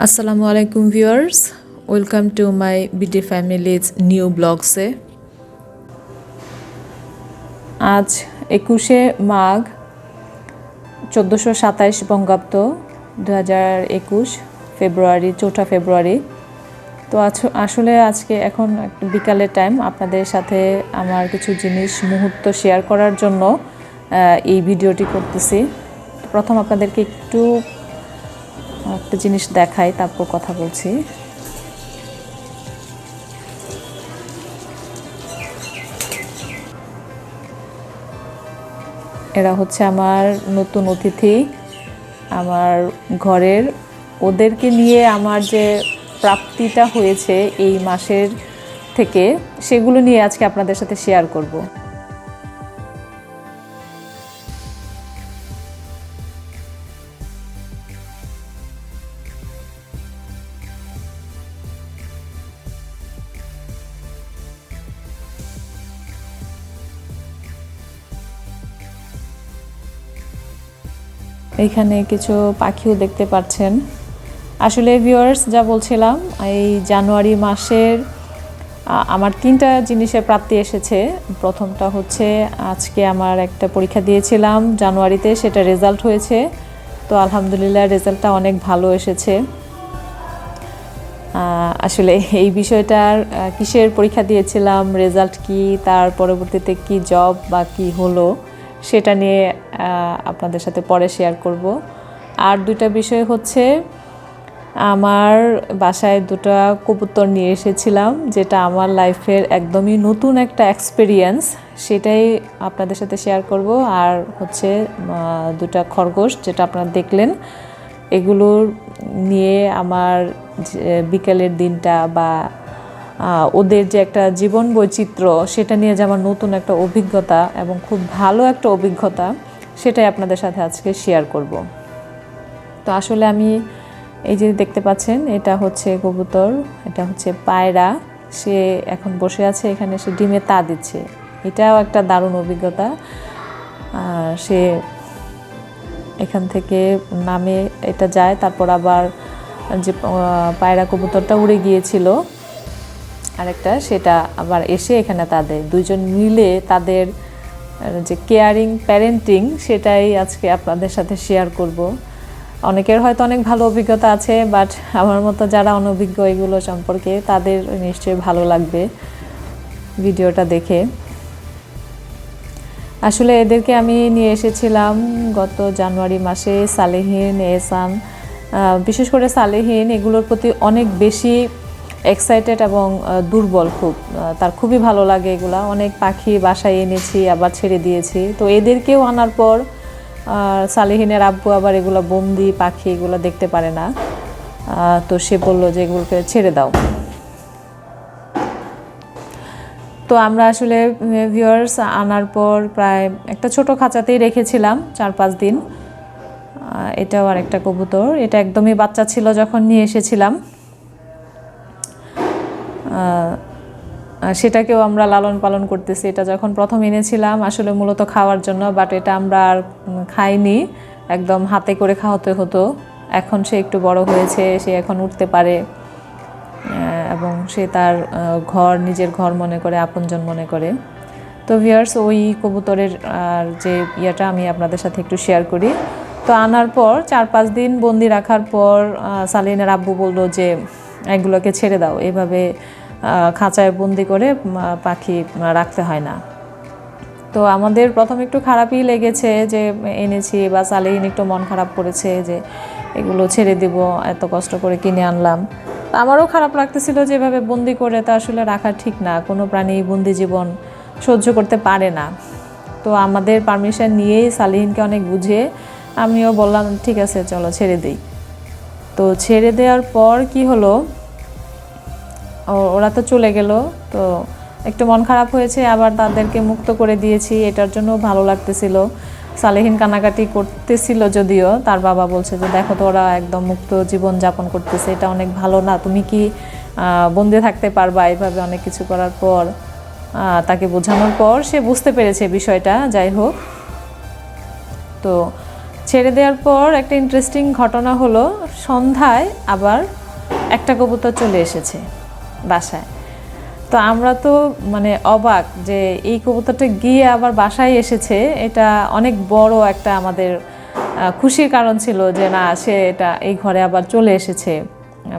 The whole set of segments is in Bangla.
আসসালামু আলাইকুম viewers, welcome to my BD families new ব্লগসে। আজ 21শে মাঘ 1427 বঙ্গাব্দ 2021 ফেব্রুয়ারি 4 ফেব্রুয়ারি। তো আসলে আজকে এখন বিকালের টাইম, আপনাদের সাথে আমার কিছু জিনিস মুহূর্ত শেয়ার করার জন্য এই ভিডিওটি করতেছি। প্রথম আপনাদেরকে একটু একটা জিনিস দেখাই, তারপর কথা বলছি। এরা হচ্ছে আমার নতুন অতিথি আমার ঘরের। ওদেরকে নিয়ে আমার যে প্রাপ্তিটা হয়েছে এই মাসের থেকে, সেগুলো নিয়ে আজকে আপনাদের সাথে শেয়ার করব। এইখানে কিছু পাখিও দেখতে পাচ্ছেন। আসলে ভিউয়ার্স, যা বলছিলাম, এই জানুয়ারি মাসের আমার 3টা জিনিসের প্রাপ্তি এসেছে। প্রথমটা হচ্ছে আজকে আমার একটা পরীক্ষা দিয়েছিলাম জানুয়ারিতে, সেটা রেজাল্ট হয়েছে। তো আলহামদুলিল্লাহ রেজাল্টটা অনেক ভালো এসেছে। আসলে এই বিষয়টার কিসের পরীক্ষা দিয়েছিলাম, রেজাল্ট কি, তার পরবর্তীতে কি জব বা কি হলো, সেটা নিয়ে আপনাদের সাথে পরে শেয়ার করব। আর 2টা বিষয় হচ্ছে, আমার বাসায় 2টা কবুতর নিয়ে এসেছিলাম, যেটা আমার লাইফের একদমই নতুন একটা এক্সপিরিয়েন্স, সেটাই আপনাদের সাথে শেয়ার করব। আর হচ্ছে 2টা খরগোশ, যেটা আপনারা দেখলেন, এগুলোর নিয়ে আমার বিকেলের দিনটা বা ওদের যে একটা জীবন বৈচিত্র্য, সেটা নিয়ে যে আমার নতুন একটা অভিজ্ঞতা এবং খুব ভালো একটা অভিজ্ঞতা, সেটাই আপনাদের সাথে আজকে শেয়ার করব। তো আসলে আমি এই যে দেখতে পাচ্ছেন, এটা হচ্ছে কবুতর, এটা হচ্ছে পায়রা। সে এখন বসে আছে এখানে, সে ডিমে তা দিচ্ছে। এটাও একটা দারুণ অভিজ্ঞতা। সে এখান থেকে নামে এটা যায়, তারপর আবার যে পায়রা কবুতরটা উড়ে গিয়েছিল আরেকটা, সেটা আবার এসে এখানে তাদের 2জন মিলে তাদের যে কেয়ারিং প্যারেন্টিং, সেটাই আজকে আপনাদের সাথে শেয়ার করব। অনেকের হয়তো অনেক ভালো অভিজ্ঞতা আছে, বাট আমার মতো যারা অনভিজ্ঞ এগুলো সম্পর্কে, তাদের নিশ্চয়ই ভালো লাগবে ভিডিওটা দেখে। আসলে এদেরকে আমি নিয়ে এসেছিলাম গত জানুয়ারি মাসে। সালেহিন, এহসান, বিশেষ করে সালেহিন এগুলোর প্রতি অনেক বেশি এক্সাইটেড এবং দুর্বল, তার খুবই ভালো লাগে এগুলা। অনেক পাখি বাসায় এনেছি, আবার ছেড়ে দিয়েছি। তো এদেরকেও আনার পর সালেহিনের আব্বু আবার এগুলো বন্দি পাখি, এগুলো দেখতে পারে না। তো সে বললো যে এগুলোকে ছেড়ে দাও। তো আমরা আসলে ভিউয়ার্স আনার পর প্রায় একটা ছোট খাঁচাতেই রেখেছিলাম 4-5 দিন। এটাও আর একটা কবুতর, এটা একদমই বাচ্চা ছিল যখন নিয়ে এসেছিলাম। সেটাকেও আমরা লালন পালন করতেছি। এটা যখন প্রথম এনেছিলাম আসলে মূলত খাওয়ার জন্য, বাট এটা আমরা আর খাইনি, একদম হাতে করে খাওয়াতে হতো। এখন সে একটু বড় হয়েছে, সে এখন উঠতে পারে এবং সে তার নিজের ঘর মনে করে, আপনজন মনে করে। তো ভিউয়ার্স, ওই কবুতরের যে ইয়েটা আমি আপনাদের সাথে একটু শেয়ার করি। তো আনার পর 4-5 দিন বন্দি রাখার পর সালিনের আব্বু বলল যে এগুলোকে ছেড়ে দাও, এভাবে খাঁচায় বন্দি করে পাখি রাখতে হয় না। তো আমাদের প্রথম একটু খারাপই লেগেছে যে এনেছি, বা সালেহিন একটু মন খারাপ করেছে যে এগুলো ছেড়ে দিব, এত কষ্ট করে কিনে আনলাম। আমারও খারাপ লাগতেছিল যে এভাবে বন্দি করে তো আসলে রাখা ঠিক না, কোনো প্রাণী বন্দি জীবন সহ্য করতে পারে না। তো আমাদের পারমিশন নিয়েই সালেহিনকে অনেক বুঝিয়ে আমিও বললাম ঠিক আছে চলো ছেড়ে দিই। তো ছেড়ে দেওয়ার পর কি হলো, ওরা তো চলে গেল। তো একটু মন খারাপ হয়েছে, আবার তাদেরকে মুক্ত করে দিয়েছি, এটার জন্য ভালো লাগতেছিল। সালেহিন কানাকাটি করতেছিল, যদিও তার বাবা বলছে যে দেখো তো ওরা একদম মুক্ত জীবন যাপন করতেছে, এটা অনেক ভালো না, তুমি কি বন্দি থাকতে পারবা এইভাবে অনেক কিছু করার পর। তাকে বোঝানোর পর সে বুঝতে পেরেছে বিষয়টা। যাই হোক, তো ছেড়ে দেওয়ার পর একটা ইন্টারেস্টিং ঘটনা হলো, সন্ধ্যায় আবার একটা কবুতর চলে এসেছে বাসায়। তো আমরা তো মানে অবাক যে এই কবুতরটা গিয়ে আবার বাসায় এসেছে, এটা অনেক বড় একটা আমাদের খুশির কারণ ছিল যে না, সে এটা এই ঘরে আবার চলে এসেছে।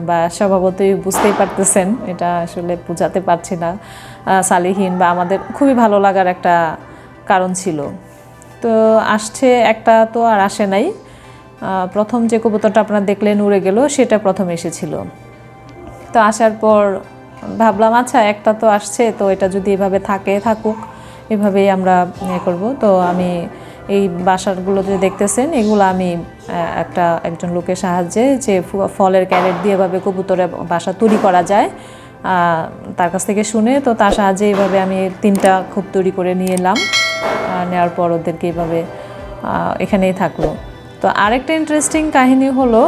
বা স্বভাবতই বুঝতেই পারতেছেন, এটা আসলে বোঝাতে পারছি না, সালিহীন বা আমাদের খুবই ভালো লাগার একটা কারণ ছিল। তো আসছে একটা, তো আর আসে নাই। প্রথম যে কবুতরটা আপনারা দেখলেন উড়ে গেল, সেটা প্রথম এসেছিল। তো আসার পর ভাবলাম আচ্ছা একটা তো আসছে, তো এটা যদি এভাবে থাকুক, এভাবেই আমরা ইয়ে করব। তো আমি এই বাসাগুলো যে দেখতেছেন, এগুলো আমি একজন লোকের সাহায্যে, যে ফলের ক্যারেট দিয়ে এভাবে কবুতরের বাসা তৈরি করা যায়, তার কাছ থেকে শুনে, তো তার সাহায্যে এইভাবে আমি 3টা খোপ তৈরি করে নিয়ে এলাম। নেওয়ার পর ওদেরকে এইভাবে এখানেই থাকলো। তো আরেকটা ইন্টারেস্টিং কাহিনী হলো,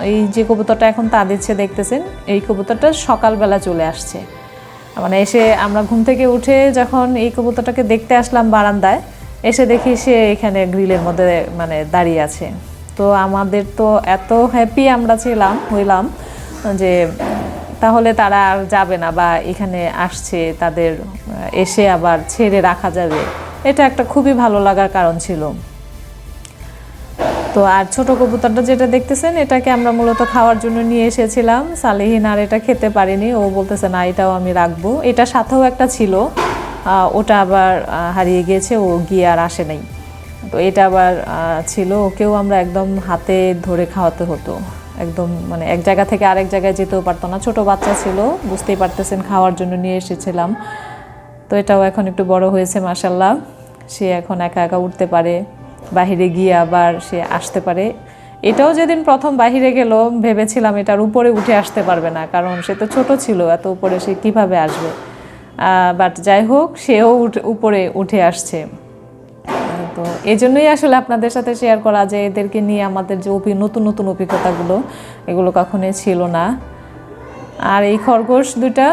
এই যে কবুতরটা এখন তা দিচ্ছে দেখতেছেন, এই কবুতরটা সকালবেলা চলে আসছে। মানে এসে আমরা ঘুম থেকে উঠে যখন এই কবুতরটাকে দেখতে আসলাম বারান্দায়, এসে দেখি সে এখানে গ্রিলের মধ্যে মানে দাঁড়িয়ে আছে। তো আমাদের তো এত হ্যাপি আমরা হইলাম যে তাহলে তারা আর যাবে না, বা এখানে আসছে, তাদের এসে আবার ছেড়ে রাখা যাবে, এটা একটা খুবই ভালো লাগার কারণ ছিল। তো আর ছোট কবুতরটা যেটা দেখতেছেন, এটাকে আমরা মূলত খাওয়ার জন্য নিয়ে এসেছিলাম। সালেহিন আর এটা খেতে পারিনি, ও বলতেছে না এটাও আমি রাখবো। এটা সাথেও একটা ছিল, ওটা আবার হারিয়ে গিয়েছে, ও গিয়ে আর আসে নাই। তো এটা আবার ছিল, ওকেও আমরা একদম হাতে ধরে খাওয়াতে হতো, একদম মানে এক জায়গা থেকে আরেক জায়গায় যেতেও পারতো না, ছোট বাচ্চা ছিল, বুঝতেই পারতেছেন, খাওয়ার জন্য নিয়ে এসেছিলাম। তো এটাও এখন একটু বড় হয়েছে মাশাআল্লাহ, সে এখন একা একা উঠতে পারে, বাহিরে গিয়ে আবার সে আসতে পারে। এটাও যেদিন প্রথম বাহিরে গেল, ভেবেছিলাম এটার উপরে উঠে আসতে পারবে না, কারণ সে তো ছোট ছিল, এত উপরে সে কিভাবে আসবে। বাট যাই হোক, সেও উপরে উঠে আসছে। তো এই জন্যই আসলে আপনাদের সাথে শেয়ার করা, যে এদেরকে নিয়ে আমাদের যে নতুন নতুন অভিজ্ঞতাগুলো, এগুলো কখনোই ছিল না। আর এই খরগোশ দুটা,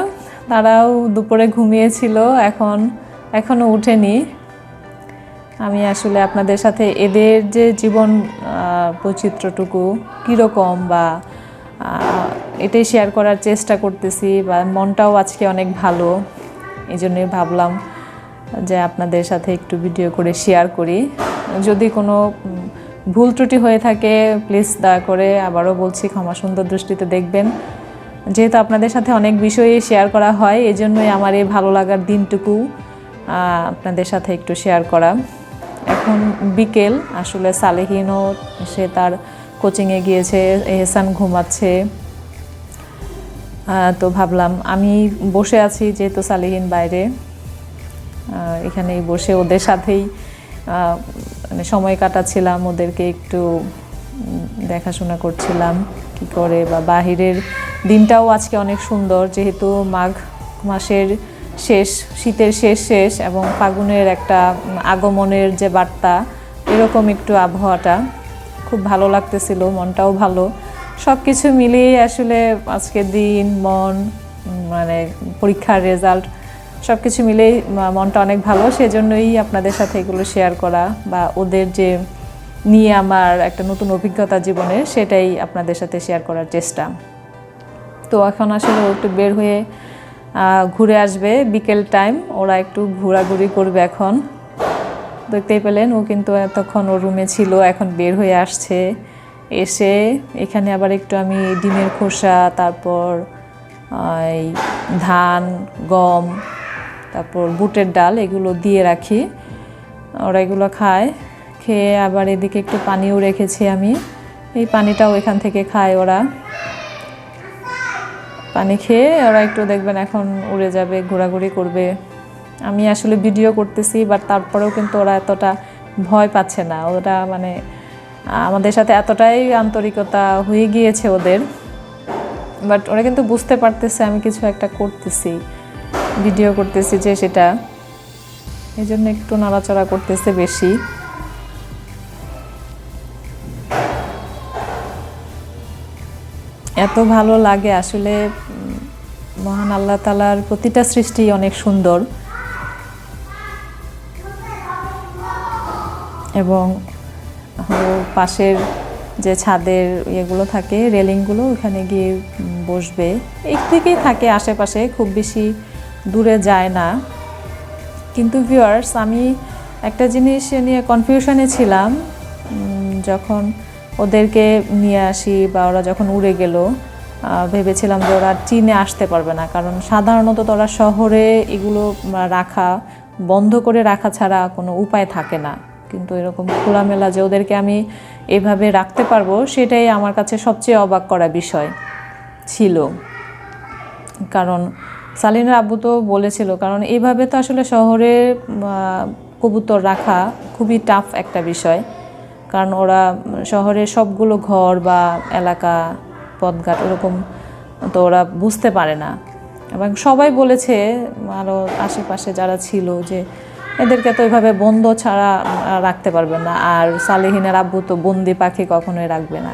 তারাও দুপুরে ঘুমিয়েছিল, এখনও উঠেনি। আমি আসলে আপনাদের সাথে এদের যে জীবন বৈচিত্র্যটুকু কীরকম, বা এটাই শেয়ার করার চেষ্টা করতেছি, বা মনটাও আজকে অনেক ভালো, এই জন্যই ভাবলাম যে আপনাদের সাথে একটু ভিডিও করে শেয়ার করি। যদি কোনো ভুল ত্রুটি হয়ে থাকে প্লিজ দয়া করে, আবারও বলছি, ক্ষমা সুন্দর দৃষ্টিতে দেখবেন। যেহেতু আপনাদের সাথে অনেক বিষয়ে শেয়ার করা হয়, এই জন্যই আমার এই ভালো লাগার দিনটুকু আপনাদের সাথে একটু শেয়ার করা। এখন বিকেল, আসলে সালেহিনও সে তার কোচিংয়ে গিয়েছে, এহসান ঘুমাচ্ছে। তো ভাবলাম আমি বসে আছি, যেহেতু সালেহিন বাইরে, এখানেই বসে ওদের সাথেই মানে সময় কাটাচ্ছিলাম, ওদেরকে একটু দেখাশোনা করছিলাম কি করে। বা বাহিরের দিনটাও আজকে অনেক সুন্দর, যেহেতু মাঘ মাসের শেষ, শীতের শেষ এবং ফাগুনের একটা আগমনের যে বার্তা, এরকম একটু আবহাওয়াটা খুব ভালো লাগতেছিল, মনটাও ভালো। সব কিছু মিলিয়ে আসলে আজকের দিন, মন, মানে পরীক্ষার রেজাল্ট, সব কিছু মিলেই মনটা অনেক ভালো। সেজন্যই আপনাদের সাথে এগুলো শেয়ার করা, বা ওদের যে নিয়ে আমার একটা নতুন অভিজ্ঞতা জীবনে, সেটাই আপনাদের সাথে শেয়ার করার চেষ্টা। তো এখন আসলে একটু বের হয়ে ঘুরে আসবে, বিকেল টাইম, ওরা একটু ঘোরাঘুরি করবে এখন। দেখতেই পেলেন, ও কিন্তু এতক্ষণ ওর রুমে ছিল, এখন বের হয়ে আসছে। এসে এখানে আবার একটু আমি ডিমের খোসা, তারপর এই ধান, গম, তারপর বুটের ডাল, এগুলো দিয়ে রাখি, ওরা এগুলো খায়। খেয়ে আবার এদিকে একটু পানিও রেখেছি আমি, এই পানিটাও এখান থেকে খায় ওরা। পানি খেয়ে ওরা একটু দেখবেন এখন উড়ে যাবে, ঘোরাঘুরি করবে। আমি আসলে ভিডিও করতেছি, বাট তারপরেও কিন্তু ওরা এতটা ভয় পাচ্ছে না, ওরা মানে আমাদের সাথে এতটাই আন্তরিকতা হয়ে গিয়েছে ওদের। বাট ওরা কিন্তু বুঝতে পারতেছে আমি কিছু একটা করতেছি, ভিডিও করতেছি, যে সেটা এই জন্য একটু নাড়াচাড়া করতেছে বেশি। এত ভালো লাগে আসলে, মহান আল্লাহ তাআলার প্রতিটা সৃষ্টি অনেক সুন্দর, এবং পাশের যে ছাদের ইয়েগুলো থাকে রেলিংগুলো, ওখানে গিয়ে বসবে। একদিকেই থাকে আশেপাশে, খুব বেশি দূরে যায় না। কিন্তু ভিউয়ার্স, আমি একটা জিনিস নিয়ে কনফিউশনে ছিলাম। যখন ওদেরকে নিয়ে আসি বা ওরা যখন উড়ে গেল, ভেবেছিলাম যে ওরা চীনে আসতে পারবে না, কারণ সাধারণত তো ওরা শহরে এগুলো রাখা বন্ধ করে রাখা ছাড়া কোনো উপায় থাকে না। কিন্তু এরকম খোলামেলা যে ওদেরকে আমি এভাবে রাখতে পারবো, সেটাই আমার কাছে সবচেয়ে অবাক করা বিষয় ছিল। কারণ সালিনের আব্বু তো বলেছিল, কারণ এইভাবে তো আসলে শহরে কবুতর রাখা খুবই টাফ একটা বিষয়। কারণ ওরা শহরের সবগুলো ঘর বা এলাকা পথঘাট এরকম তো ওরা বুঝতে পারে না। এবং সবাই বলেছে, আরও আশেপাশে যারা ছিল, যে এদেরকে তো ওইভাবে বন্ধ ছাড়া রাখতে পারবে না, আর সালেহিনের আব্বু তো বন্দি পাখি কখনোই রাখবে না।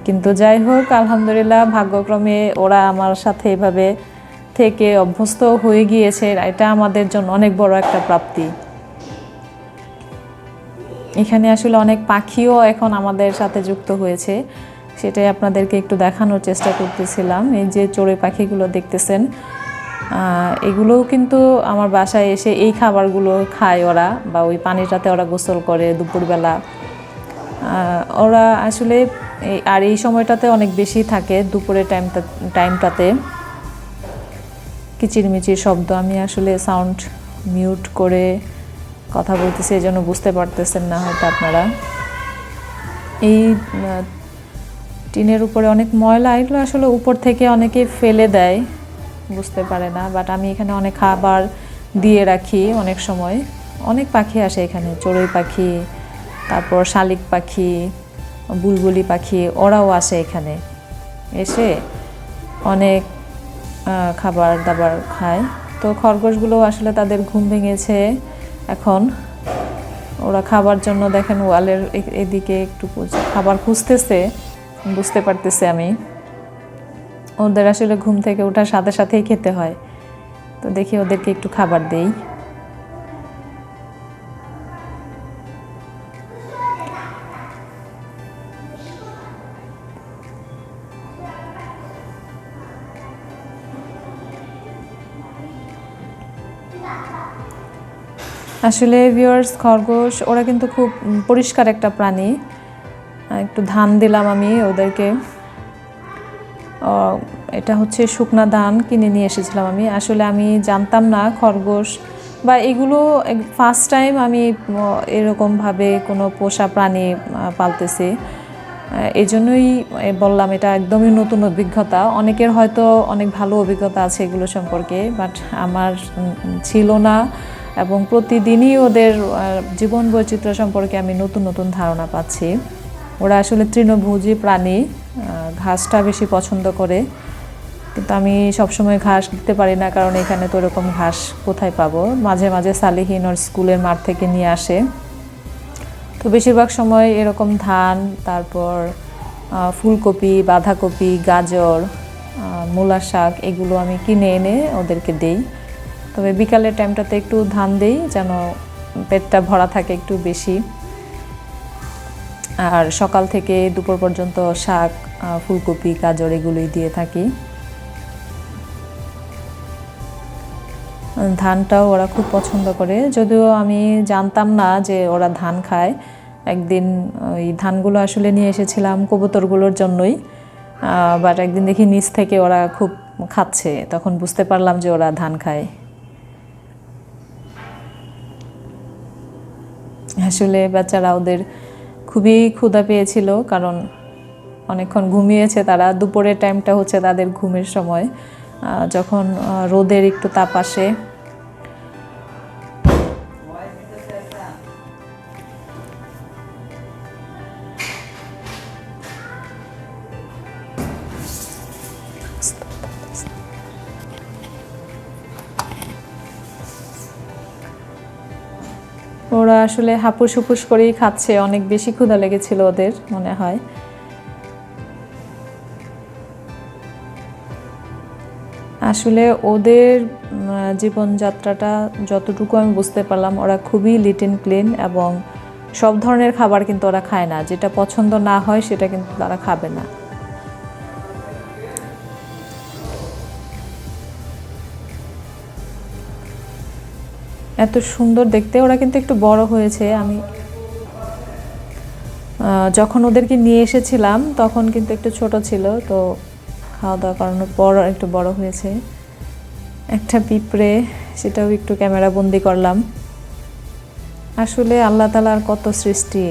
কিন্তু যাই হোক, আলহামদুলিল্লাহ, ভাগ্যক্রমে ওরা আমার সাথে এভাবে থেকে অভ্যস্ত হয়ে গিয়েছে। এটা আমাদের জন্য অনেক বড় একটা প্রাপ্তি। এখানে আসলে অনেক পাখিও এখন আমাদের সাথে যুক্ত হয়েছে, সেটাই আপনাদেরকে একটু দেখানোর চেষ্টা করতেছিলাম। এই যে চড়ুই পাখিগুলো দেখতেছেন, এগুলোও কিন্তু আমার বাসায় এসে এই খাবারগুলো খায় ওরা, বা ওই পানিটাতে ওরা গোসল করে দুপুরবেলা। ওরা আসলে আর এই সময়টাতে অনেক বেশি থাকে, দুপুরের টাইমটাতে। কিচিরমিচির শব্দ, আমি আসলে সাউন্ড মিউট করে কথা বলতেছি, এই জন্য বুঝতে পারতেছেন না হয়তো আপনারা। এই টিনের উপরে অনেক ময়লা, এগুলো আসলে উপর থেকে অনেকে ফেলে দেয়, বুঝতে পারে না। বাট আমি এখানে অনেক খাবার দিয়ে রাখি। অনেক সময় অনেক পাখি আসে এখানে, চড়ুই পাখি, তারপর শালিক পাখি, বুলবুলি পাখি, ওরাও আসে এখানে, এসে অনেক খাবার দাবার খায়। তো খরগোশগুলো আসলে তাদের ঘুম ভেঙেছে এখন। ওরা খাবার জন্য দেখেন ওয়ালের এদিকে একটু খাবার খুঁজতেছে, বুঝতে পারতেছে আমি। ওদের আসলে ঘুম থেকে ওঠার সাথে সাথেই খেতে হয়। তো দেখি ওদেরকে একটু খাবার দেই। আসলে ভিউয়ার্স, খরগোশ ওরা কিন্তু খুব পরিষ্কার একটা প্রাণী। একটু ধান দিলাম আমি ওদেরকে। এটা হচ্ছে শুকনা ধান কিনে নিয়ে এসেছিলাম আমি। আসলে আমি জানতাম না খরগোশ বা এগুলো, ফার্স্ট টাইম আমি এরকমভাবে কোনো পোষা প্রাণী পালতেছি। এই জন্যই বললাম, এটা একদমই নতুন অভিজ্ঞতা। অনেকের হয়তো অনেক ভালো অভিজ্ঞতা আছে এগুলো সম্পর্কে, বাট আমার ছিল না। এবং প্রতিদিনই ওদের জীবন বৈচিত্র্য সম্পর্কে আমি নতুন নতুন ধারণা পাচ্ছি। ওরা আসলে তৃণভোজী প্রাণী, ঘাসটা বেশি পছন্দ করে। কিন্তু আমি সবসময় ঘাস দিতে পারি না, কারণ এখানে তো এরকম ঘাস কোথায় পাবো। মাঝে মাঝে সালেহিন ওর স্কুলের মাঠ থেকে নিয়ে আসে। তো বেশিরভাগ সময় এরকম ধান, তারপর ফুলকপি, বাঁধাকপি, গাজর, মূলা শাক, এগুলো আমি কিনে এনে ওদেরকে দেই। তবে বিকালের টাইমটাতে একটু ধান দেই, যেন পেটটা ভরা থাকে একটু বেশি। আর সকাল থেকে দুপুর পর্যন্ত শাক, ফুলকপি, গাজর এগুলোই দিয়ে থাকি। ধানটাও ওরা খুব পছন্দ করে, যদিও আমি জানতাম না যে ওরা ধান খায়। একদিন ওই ধানগুলো আসলে নিয়ে এসেছিলাম কবুতরগুলোর জন্যই, বাট একদিন দেখি নিচ থেকে ওরা খুব খাচ্ছে, তখন বুঝতে পারলাম যে ওরা ধান খায়। আসলে বাচ্চারা, ওদের খুবই ক্ষুধা পেয়েছিল, কারণ অনেকক্ষণ ঘুমিয়েছে তারা। দুপুরের টাইমটা হচ্ছে তাদের ঘুমের সময়, যখন রোদের একটু তাপ আসে। ওরা আসলে হাপুস হুপুস করেই খাচ্ছে, অনেক বেশি ক্ষুধা লেগেছিল ওদের মনে হয়। আসলে ওদের জীবনযাত্রাটা যতটুকু আমি বুঝতে পারলাম, ওরা খুবই লিট অ্যান্ড ক্লিন এবং সব ধরনের খাবার কিন্তু ওরা খায় না, যেটা পছন্দ না হয় সেটা কিন্তু তারা খাবে না। এত সুন্দর দেখতে। ওরা কিন্তু একটু বড় হয়েছে। আমি যখন ওদেরকে নিয়ে এসেছিলাম তখন কিন্তু একটু ছোট ছিল, তো খাওয়া দাওয়া করানোর পর একটু বড় হয়েছে। একটা পিঁপড়ে, সেটাও একটু ক্যামেরা বন্দি করলাম। আসলে আল্লাহ তাআলার কত সৃষ্টি,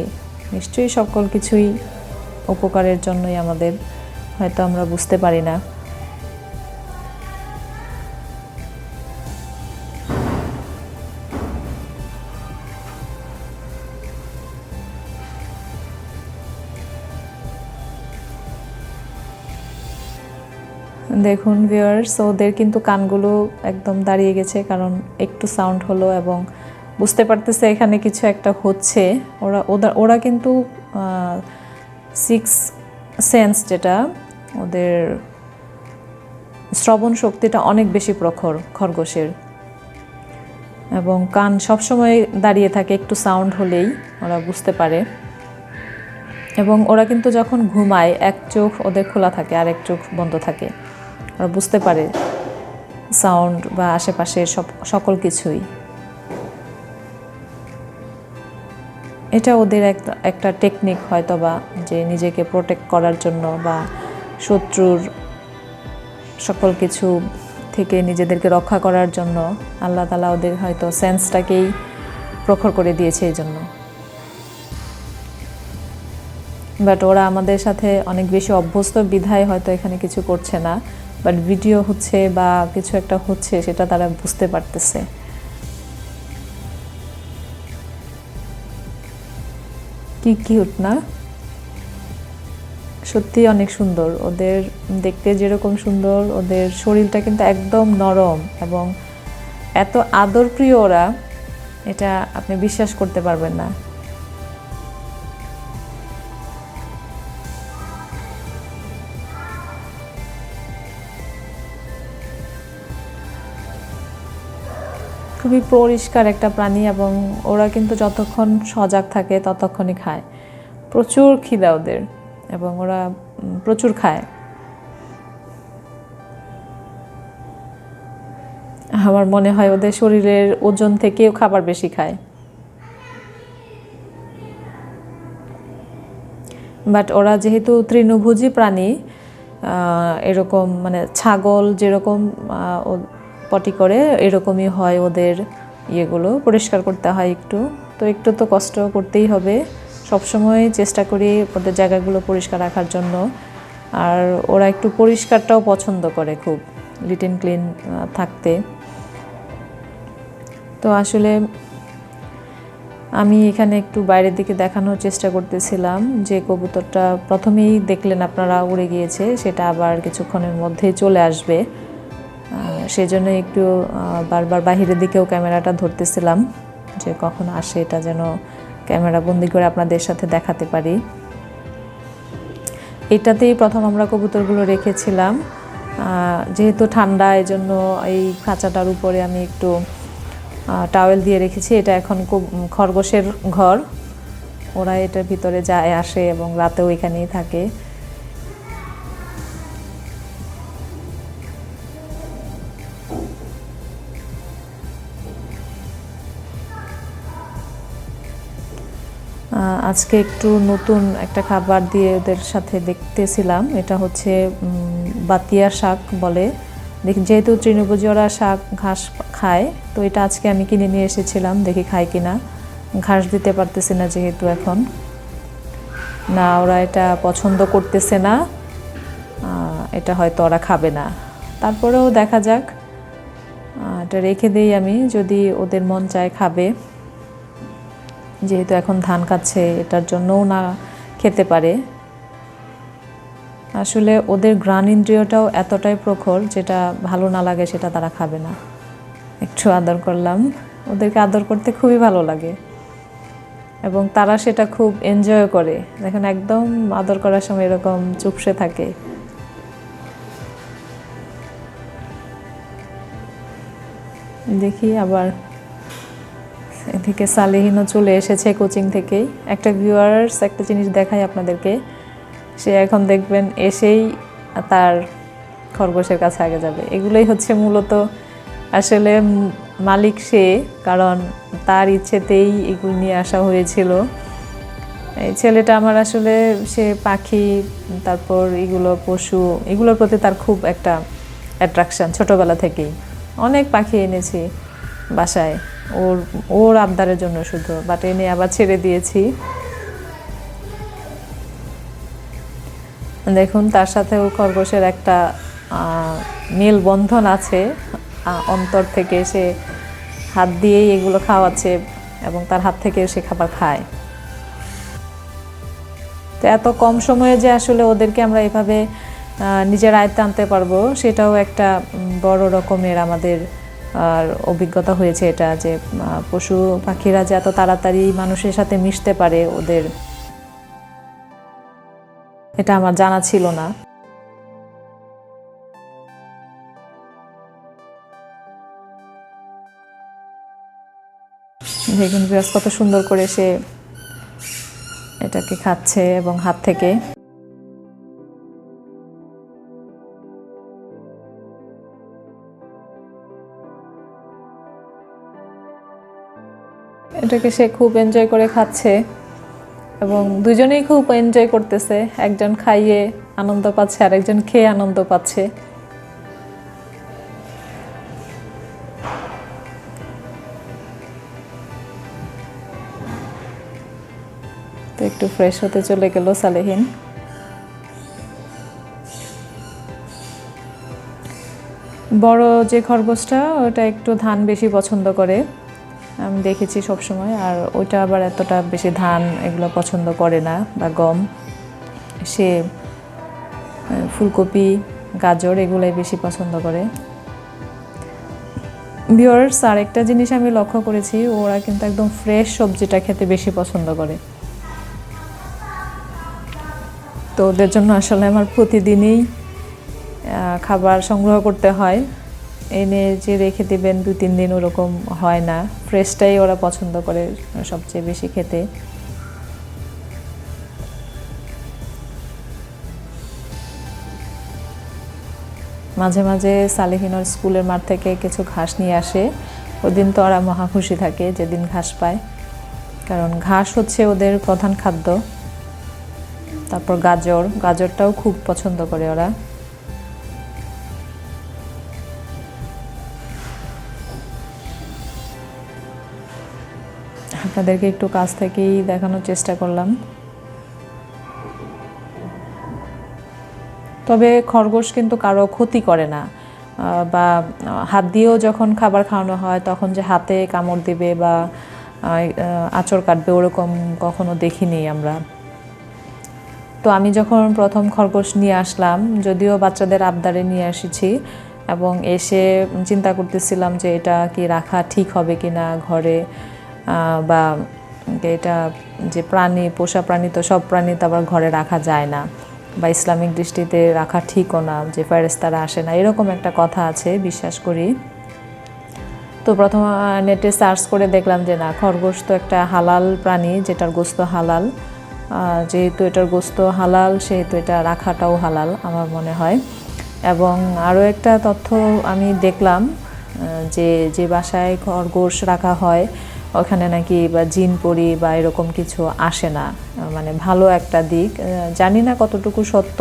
নিশ্চয়ই সকল কিছুই উপকারের জন্যই আমাদের, হয়তো আমরা বুঝতে পারি না। দেখুন ভিউয়ার্স, ওদের কিন্তু কানগুলো একদম দাঁড়িয়ে গেছে, কারণ একটু সাউন্ড হলো এবং বুঝতে পারতেছে এখানে কিছু একটা হচ্ছে। ওরা কিন্তু সিক্স সেন্স, যেটা ওদের শ্রবণ শক্তিটা অনেক বেশি প্রখর খরগোশের, এবং কান সবসময় দাঁড়িয়ে থাকে, একটু সাউন্ড হলেই ওরা বুঝতে পারে। এবং ওরা কিন্তু যখন ঘুমায় এক চোখ ওদের খোলা থাকে আর এক চোখ বন্ধ থাকে, ওরা বুঝতে পারে সাউন্ড বা আশেপাশের সকল কিছুই। এটা ওদের একটা টেকনিক হয়তো, বা যে নিজেকে প্রোটেক্ট করার জন্য বা শত্রুর সকল কিছু থেকে নিজেদেরকে রক্ষা করার জন্য আল্লাহ তাআলা ওদের হয়তো সেন্সটাকেই প্রখর করে দিয়েছে এই জন্য। বাট ওরা আমাদের সাথে অনেক বেশি অভ্যস্ত বিধায় হয়তো এখানে কিছু করছে না, বাট ভিডিও হচ্ছে বা কিছু একটা হচ্ছে সেটা তারা বুঝতে পারতেছে। কি কিউট না? সত্যি অনেক সুন্দর। ওদের দেখতে যেরকম সুন্দর, ওদের শরীরটা কিন্তু একদম নরম এবং এত আদরপ্রিয় ওরা, এটা আপনি বিশ্বাস করতে পারবেন না। খুবই পরিষ্কার একটা প্রাণী, এবং ওরা কিন্তু যতক্ষণ সজাগ থাকে ততক্ষণই খায়। প্রচুর খিদা ওদের, এবং ওরা প্রচুর খায়। আমার মনে হয় ওদের শরীরের ওজন থেকেও খাবার বেশি খায়। বাট ওরা যেহেতু তৃণভোজী প্রাণী, এরকম মানে ছাগল যেরকম পটি করে, এরকমই হয় ওদের ইয়েগুলো। পরিষ্কার করতে হয় একটু, তো একটু তো কষ্ট করতেই হবে। সবসময় চেষ্টা করি ওদের জায়গাগুলো পরিষ্কার রাখার জন্য। আর ওরা একটু পরিষ্কারটাও পছন্দ করে, খুব লিট অ্যান্ড ক্লিন থাকতে। তো আসলে আমি এখানে একটু বাইরের দিকে দেখানোর চেষ্টা করতেছিলাম যে কবুতরটা প্রথমেই দেখলেন আপনারা উড়ে গিয়েছে, সেটা আবার কিছুক্ষণের মধ্যেই চলে আসবে। সেজন্য একটু বারবার বাহিরের দিকেও ক্যামেরাটা ধরতেছিলাম, যে কখন আসে এটা যেন ক্যামেরা বন্দি করে আপনাদের সাথে দেখাতে পারি। এটাতেই প্রথম আমরা কবুতরগুলো রেখেছিলাম। যেহেতু ঠান্ডা, এজন্য এই খাঁচাটার উপরে আমি একটু টাওয়েল দিয়ে রেখেছি। এটা এখন খরগোশের ঘর, ওরা এটার ভিতরে যায় আসে এবং রাতেও এখানেই থাকে। আজকে একটু নতুন একটা খাবার দিয়ে ওদের সাথে দেখতেছিলাম, এটা হচ্ছে বাতিয়া শাক বলে। যেহেতু তৃণভোজী ওরা শাক ঘাস খায়, তো এটা আজকে আমি কিনে নিয়ে এসেছিলাম, দেখি খায় কিনা। ঘাস দিতে পারতেছি না যেহেতু এখন, না ওরা এটা পছন্দ করতেছে না, এটা হয়তো ওরা খাবে না। তারপরেও দেখা যাক, এটা রেখে দেই আমি, যদি ওদের মন চায় খাবে। যেহেতু এখন ধান খাচ্ছে, এটার জন্যও না খেতে পারে। আসলে ওদের ঘ্রাণ ইন্দ্রিয়টাও এতটাই প্রখর, যেটা ভালো না লাগে সেটা তারা খাবে না। একটু আদর করলাম, ওদেরকে আদর করতে খুবই ভালো লাগে এবং তারা সেটা খুব এনজয় করে। দেখেন একদম আদর করার সময় এরকম চুপসে থাকে। দেখি আবার এদিকে সালেহিনও চলে এসেছে কোচিং থেকেই। একটা ভিউয়ার্স একটা জিনিস দেখাই আপনাদেরকে, সে এখন দেখবেন এসেই তার খরগোশের কাছে আগে যাবে। এগুলোই হচ্ছে মূলত আসলে মালিক সে, কারণ তার ইচ্ছেতেই এগুলো নিয়ে আসা হয়েছিল। এই ছেলেটা আমার আসলে সে পাখি, তারপর এগুলো পশু, এগুলোর প্রতি তার খুব একটা অ্যাট্রাকশান ছোটোবেলা থেকেই। অনেক পাখি এনেছি বাসায় ওর ওর আবদারের জন্য শুধু, বাট এনে আবার ছেড়ে দিয়েছি। দেখুন তার সাথেও খরগোশের একটা মেলবন্ধন আছে, অন্তর থেকে সে হাত দিয়েই এগুলো খাওয়াচ্ছে এবং তার হাত থেকে সে খাবার খায়। তো এত কম সময়ে যে আসলে ওদেরকে আমরা এভাবে নিজের আয়ত্তে আনতে পারবো, সেটাও একটা বড় রকমের আমাদের অভিজ্ঞতা হয়েছে। এটা যে পশু পাখিরা যে এত তাড়াতাড়ি মানুষের সাথে মিশতে পারে, ওদের এটা আমার জানা ছিল না। দেখুন বিরাজ কত সুন্দর করে সে এটাকে খাচ্ছে এবং হাত থেকে। এটাকে সে খুব এনজয় করে খাচ্ছে এবং দুজনেই খুব এনজয় করতেছে। একজন খাইয়ে আনন্দ পাচ্ছে আর একজন খেয়ে আনন্দ পাচ্ছে। তো একটু ফ্রেশ হতে চলে গেল সালেহিন। বড় যে খরগোশটা ওটা একটু ধান বেশি পছন্দ করে, আমি দেখেছি সব সময়। আর ওইটা আবার এতটা বেশি ধান এগুলো পছন্দ করে না বা গম, সে ফুলকপি গাজর এগুলাই বেশি পছন্দ করে। ভিউয়ার্স আর একটা জিনিস আমি লক্ষ্য করেছি, ওরা কিন্তু একদম ফ্রেশ সবজিটা খেতে বেশি পছন্দ করে। তো ওদের জন্য আসলে আমার প্রতিদিনই খাবার সংগ্রহ করতে হয়, এনে যে রেখে দেবেন 2-3 দিন ওরকম হয় না। ফ্রেশটাই ওরা পছন্দ করে সবচেয়ে বেশি খেতে। মাঝে মাঝে সালেহিনর স্কুলের মাঠ থেকে কিছু ঘাস নিয়ে আসে, ওই দিন তো ওরা মহা খুশি থাকে যেদিন ঘাস পায়, কারণ ঘাস হচ্ছে ওদের প্রধান খাদ্য। তারপর গাজরটাও খুব পছন্দ করে ওরা। আপনাদেরকে একটু কাছ থেকেই দেখানোর চেষ্টা করলাম। তবে খরগোশ কিন্তু কারো ক্ষতি করে না, বা হাত দিয়েও যখন খাবার খাওয়ানো হয় তখন যে হাতে কামড় দেবে বা আঁচড় কাটবে ওরকম কখনো দেখিনি আমরা। তো আমি যখন প্রথম খরগোশ নিয়ে আসলাম, যদিও বাচ্চাদের আবদারে নিয়ে এসেছি, এবং এসে চিন্তা করতেছিলাম যে এটা কি রাখা ঠিক হবে কি না ঘরে, বা এটা যে প্রাণী, পোষা প্রাণী, তো সব প্রাণী তো আবার ঘরে রাখা যায় না, বা ইসলামিক দৃষ্টিতে রাখা ঠিকও না, যে ফেরেশতারা আসে না, এরকম একটা কথা আছে বিশ্বাস করি। তো প্রথম নেটে সার্চ করে দেখলাম যে না, খরগোশ তো একটা হালাল প্রাণী, যেটার গোস্ত হালাল। যেহেতু এটার গোস্ত হালাল, সেহেতু এটা রাখাটাও হালাল আমার মনে হয়। এবং আরও একটা তথ্য আমি দেখলাম, যে বাসায় খরগোশ রাখা হয় ওখানে নাকি বা জিন পরি বা এরকম কিছু আসে না, মানে ভালো একটা দিক। জানি না কতটুকু সত্য,